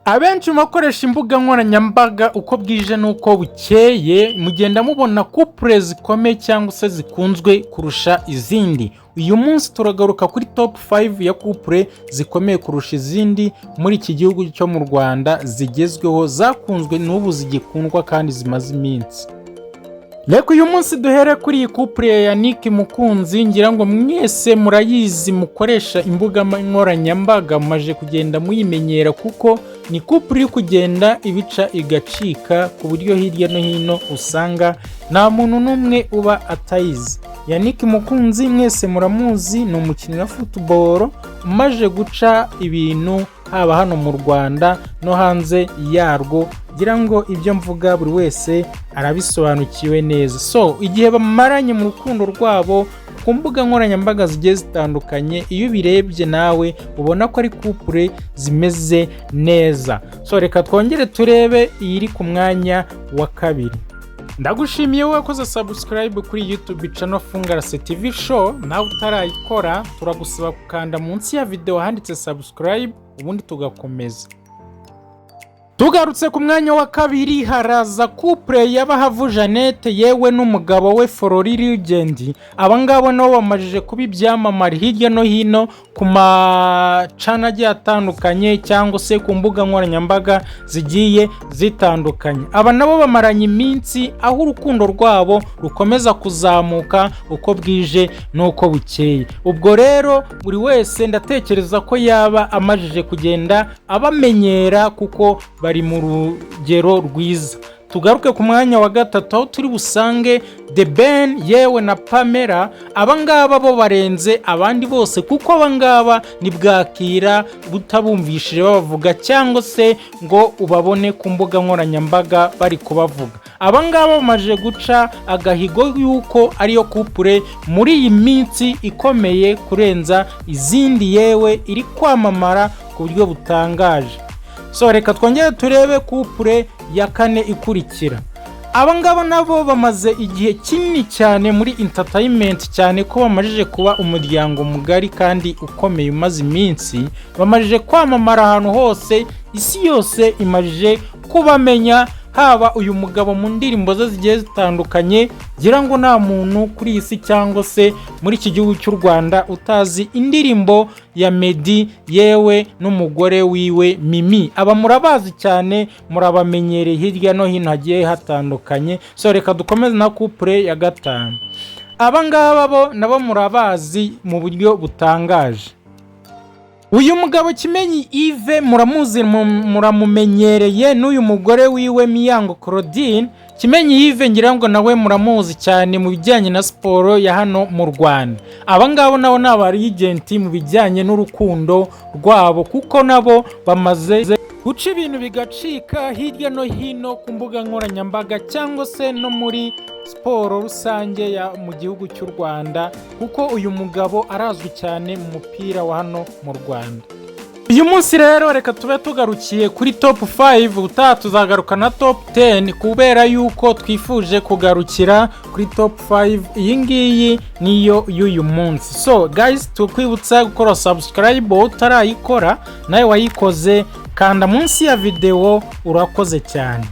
Abenshi mukoresha imbuga nkoranyambaga uko bwije nuko bukeye mugenda mubona couple zikomeye cyangwa se zikunzwe kurusha izindi. Uyu munsi turagaruka kuri top 5 ya couple zikomeye kurusha izindi muri iki gihugu cyo mu Rwanda zigezweho zakunzwe n'ubu zigikundwa kandi zimaze iminsi. Reka uyu munsi duhere kuri iyi couple ya Nick Mukunzi, ngira ngo mwese murayizi mukoresha imbuga nkoranyambaga maje kugenda muyimenyera kuko ni couple iri kugenda ibica igacika ku buryo hirya no hino usanga nta muntu n'umwe uba atayizi. Ya Nick Mukunzi mwese muramuzi, ni umukinnyi wa football umaje guca ibintu haba hano mu Rwanda no hanze yarwo, ngira ngo ibyo mvuga buri wese arabisobanukiwe neza. So igihe bamaranye mu rukundo rwabo ku mbuga nkoranyambaga zigiye zitandukanye, iyo birebye nawe ubona ko ari couple zimeze neza. So reka twongere turebe iri ku mwanya wa kabiri. Ndagushimiye wowe wakoze subscribe kuri YouTube channel Fungarase TV show. Nawe utarayikora turagusaba gukanda munsi ya video handitse subscribe ubundi tugakomeza. Tugarutse ku mwanya wa kabiri haraza couple y'abahavu Jeannette yewe n'umugabo we Flori Legend. Abangabo nabo bamajije kuba ibyamamare hirya no hino ku macana agiye atandukanye cyangwa se ku mbuga nkoranyambaga zigiye zitandukanye. Aba nabo bamaranye iminsi aho urukundo rwabo rukomeza kuzamuka uko bwije nuko bukeye. Ubwo rero buri wese ndatekereza ko yaba amajije kugenda abamenyera kuko bari mu rugero rwiza. Tugaruke ku mwanya wa gatatu aho turi busange The Ben yewe na Pamela. Abangaba bo barenze abandi bose kuko abangaba ni bwakira butabumvishije bavuga cyangwa se ngo ubabone ku mbuga nkoranyambaga bari kubavuga. Abangaba bamaje guca agahigo yuko ariyo couple muri iyi minsi ikomeye kurenza izindi, yewe iri kwamamara ku buryo butangaje. So reka twongere turebe couple ya kane ikurikira. Abangaba nabo bamaze igihe kinini cyane muri entertainment, cyane ko bamajije kuba umuryango mugari kandi ukomeye umaze iminsi. Bamajije kwamamara ahantu hose, isi yose imajije kubamenya, haba uyu mugabo mu ndirimbo ze zigiye zitandukanye. Gira ngo nta muntu kuri isi cyangwa se muri iki gihugu cy'u Rwanda utazi indirimbo ya Meddy yewe n'umugore wiwe Mimi. Aba murabazi cyane, murabamenyereye hirya no hino hagiye hatandukanye. So reka dukomeze na couple ya gatanu. Abangaba bo nabo murabazi mu buryo butangaje. Uyu mugabo Kimenyi Yves muramuzi, muramumenyereye n'uyu mugore wiwe Miyango Claudine. Kimenyi Yves ngira ngo nawe muramuzi cyane mu bijyanye na siporo ya hano mu Rwanda. Abangabo nabo ni abarigent mu bijyanye n'urukundo rwabo kuko nabo bamaze guca ibintu bigacika hirya no hino ku mbuga nkoranyambaga cyangwa se no muri siporo rusange ya mu gihugu cy'u Rwanda kuko uyu mugabo arazwi cyane mu mupira wa hano mu Rwanda. Uyu munsi rero reka tube tugarukiye kuri top 5, utaha tuzagaruka na top 10 kubera yuko twifuje kugarukira kuri top 5. Iyi ngiyi niyo y'uyu munsi. So guys, tukwibutsa gukora subscribe utarayikora, nawe wayikoze kanda munsi ya video. Urakoze cyane.